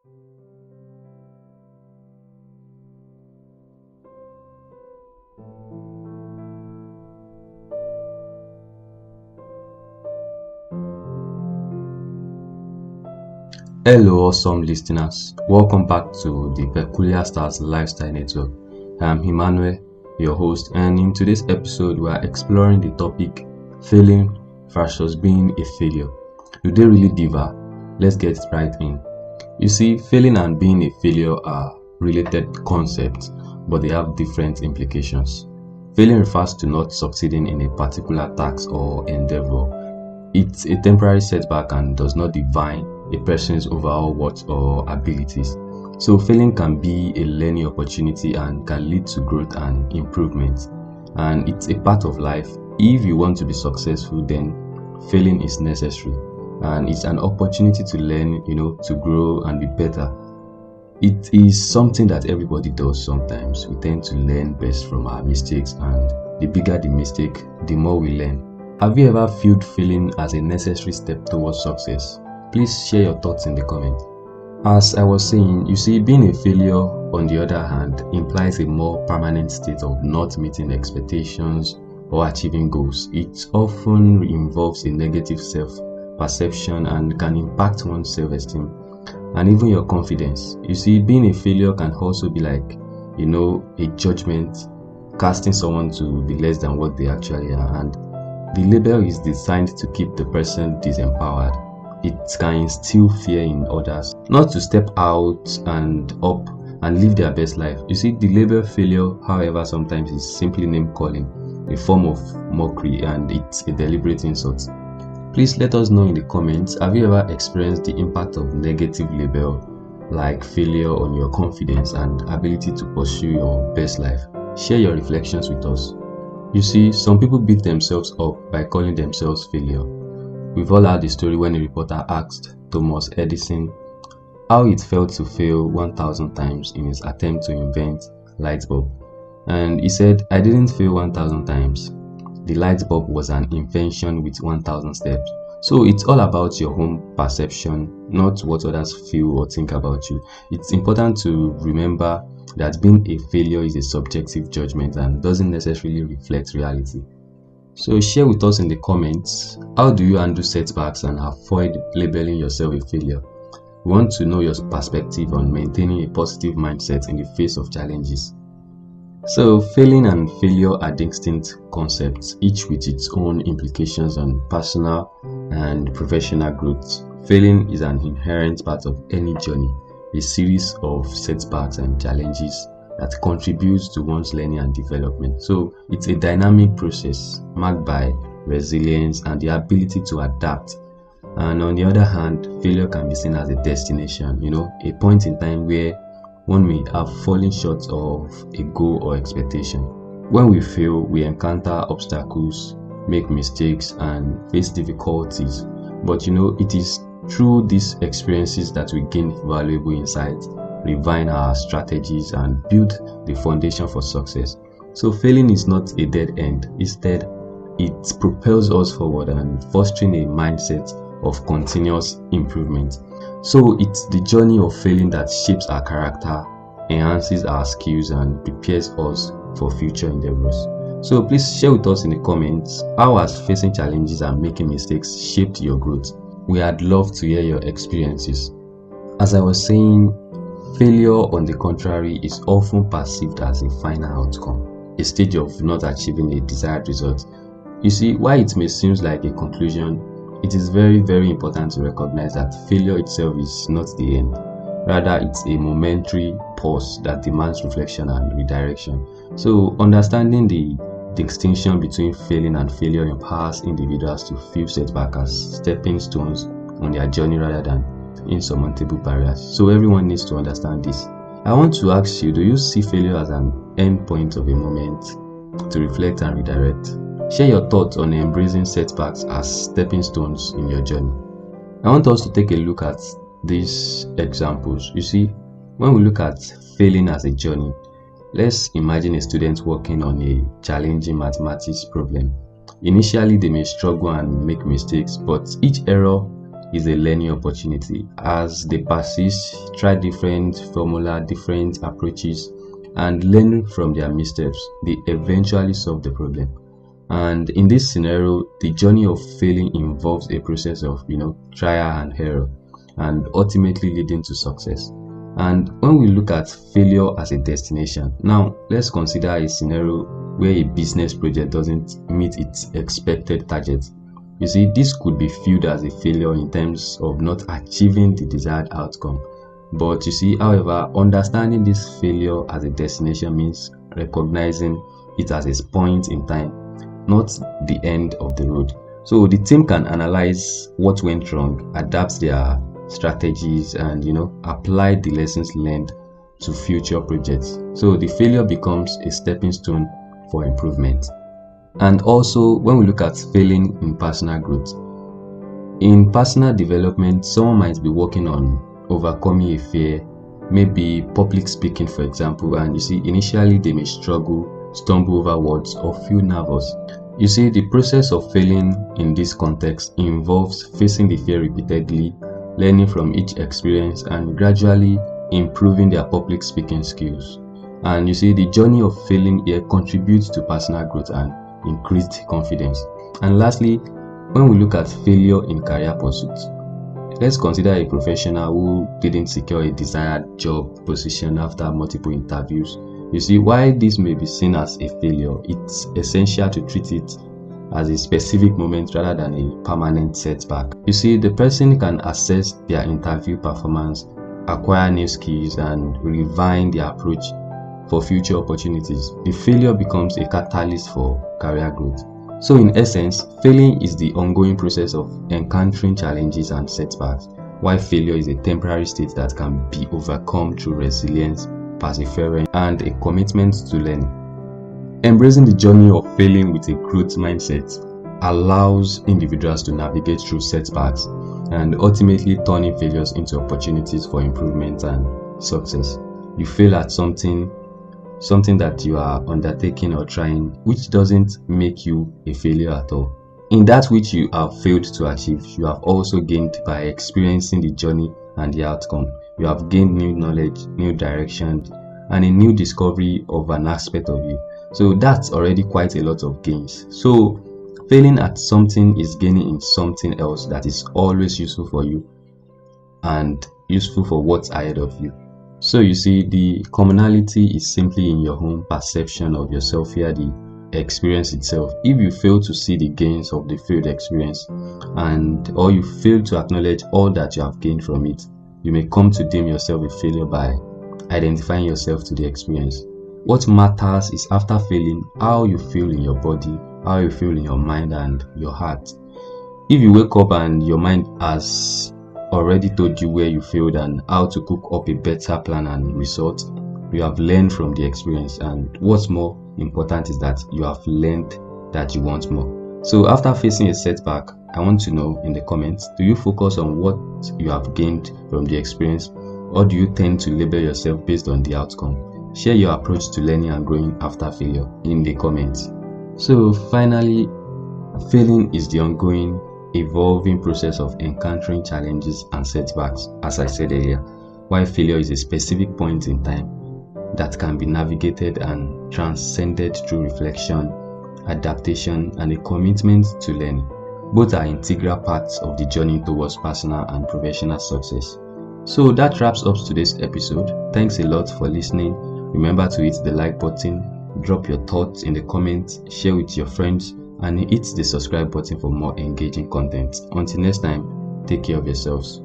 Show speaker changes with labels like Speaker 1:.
Speaker 1: Hello, awesome listeners. Welcome back to the Peculiarstars Lifestyle Network. I'm Emmanuel, your host, and in today's episode, we are exploring the topic failing versus being a failure. Do they really differ? Let's get right in. You see, failing and being a failure are related concepts, but they have different implications. Failing refers to not succeeding in a particular task or endeavor. It's a temporary setback and does not define a person's overall worth or abilities. So failing can be a learning opportunity and can lead to growth and improvement. And it's a part of life. If you want to be successful, then failing is necessary. And it's an opportunity to learn, to grow and be better. It is something that everybody does sometimes. We tend to learn best from our mistakes, and the bigger the mistake, the more we learn. Have you ever viewed failing as a necessary step towards success? Please share your thoughts in the comments. As I was saying, you see, being a failure, on the other hand, implies a more permanent state of not meeting expectations or achieving goals. It often involves a negative self-perception and can impact one's self-esteem and even your confidence. You see, being a failure can also be like, a judgment, casting someone to be less than what they actually are, and the label is designed to keep the person disempowered. It can instill fear in others not to step out and up and live their best life. You see, the label failure, however, sometimes is simply name calling, a form of mockery, and it's a deliberate insult. Please let us know in the comments, have you ever experienced the impact of negative label like failure on your confidence and ability to pursue your best life? Share your reflections with us. You see, some people beat themselves up by calling themselves failure. We've all heard the story when a reporter asked Thomas Edison how it felt to fail 1,000 times in his attempt to invent light bulb. And he said, "I didn't fail 1,000 times. The light bulb was an invention with 1,000 steps." So it's all about your own perception, not what others feel or think about you. It's important to remember that being a failure is a subjective judgment and doesn't necessarily reflect reality. So share with us in the comments, how do you handle setbacks and avoid labeling yourself a failure? We want to know your perspective on maintaining a positive mindset in the face of challenges. So failing and failure are distinct concepts, each with its own implications on personal and professional growth. Failing is an inherent part of any journey, a series of setbacks and challenges that contributes to one's learning and development. So it's a dynamic process marked by resilience and the ability to adapt. And on the other hand, failure can be seen as a destination, a point in time where one may have fallen short of a goal or expectation. When we fail, we encounter obstacles, make mistakes, and face difficulties. But it is through these experiences that we gain valuable insights, refine our strategies, and build the foundation for success. So failing is not a dead end. Instead, it propels us forward and fostering a mindset of continuous improvement. So it's the journey of failing that shapes our character, enhances our skills, and prepares us for future endeavors. So please share with us in the comments, how has facing challenges and making mistakes shaped your growth? We'd love to hear your experiences. As I was saying, failure, on the contrary, is often perceived as a final outcome, a stage of not achieving a desired result. You see, while it may seem like a conclusion, it is very, very important to recognize that failure itself is not the end. Rather, it's a momentary pause that demands reflection and redirection. So, understanding the distinction between failing and failure empowers individuals to view setbacks as stepping stones on their journey rather than insurmountable barriers. So everyone needs to understand this. I want to ask you, do you see failure as an end point of a moment to reflect and redirect? Share your thoughts on embracing setbacks as stepping stones in your journey. I want us to take a look at these examples. You see, when we look at failing as a journey, let's imagine a student working on a challenging mathematics problem. Initially, they may struggle and make mistakes, but each error is a learning opportunity. As they persist, try different formula, different approaches, and learn from their missteps, they eventually solve the problem. And in this scenario, the journey of failing involves a process of, trial and error, and ultimately leading to success. And when we look at failure as a destination, now let's consider a scenario where a business project doesn't meet its expected target. You see, this could be viewed as a failure in terms of not achieving the desired outcome. But you see, however, understanding this failure as a destination means recognizing it as a point in time, not the end of the road. So the team can analyze what went wrong, adapt their strategies, and apply the lessons learned to future projects. So the failure becomes a stepping stone for improvement. And also, when we look at failing in personal growth, in personal development, someone might be working on overcoming a fear, maybe public speaking, for example, and you see, initially they may struggle, stumble over words, or feel nervous. You see, the process of failing in this context involves facing the fear repeatedly, learning from each experience, and gradually improving their public speaking skills. And you see, the journey of failing here contributes to personal growth and increased confidence. And lastly, when we look at failure in career pursuits, let's consider a professional who didn't secure a desired job position after multiple interviews. You see, while this may be seen as a failure, it's essential to treat it as a specific moment rather than a permanent setback. You see, the person can assess their interview performance, acquire new skills, and refine their approach for future opportunities. The failure becomes a catalyst for career growth. So in essence, failing is the ongoing process of encountering challenges and setbacks, while failure is a temporary state that can be overcome through resilience, perseverance, and a commitment to learning. Embracing the journey of failing with a growth mindset allows individuals to navigate through setbacks and ultimately turning failures into opportunities for improvement and success. You fail at something that you are undertaking or trying, which doesn't make you a failure at all. In that which you have failed to achieve, you have also gained by experiencing the journey and the outcome. You have gained new knowledge, new direction, and a new discovery of an aspect of you. So that's already quite a lot of gains. So failing at something is gaining in something else that is always useful for you and useful for what's ahead of you. So you see, the commonality is simply in your own perception of yourself via the experience itself. If you fail to see the gains of the failed experience or you fail to acknowledge all that you have gained from it, you may come to deem yourself a failure by identifying yourself to the experience. What matters is, after failing, how you feel in your body, how you feel in your mind and your heart. If you wake up and your mind has already told you where you failed and how to cook up a better plan and result, you have learned from the experience, and what's more important is that you have learned that you want more. So after facing a setback, I want to know in the comments, do you focus on what you have gained from the experience, or do you tend to label yourself based on the outcome? Share your approach to learning and growing after failure in the comments. So finally, failing is the ongoing, evolving process of encountering challenges and setbacks, as I said earlier, while failure is a specific point in time that can be navigated and transcended through reflection, adaptation, and a commitment to learning. Both are integral parts of the journey towards personal and professional success. So that wraps up today's episode. Thanks a lot for listening. Remember to hit the like button, drop your thoughts in the comments, share with your friends, and hit the subscribe button for more engaging content. Until next time, take care of yourselves.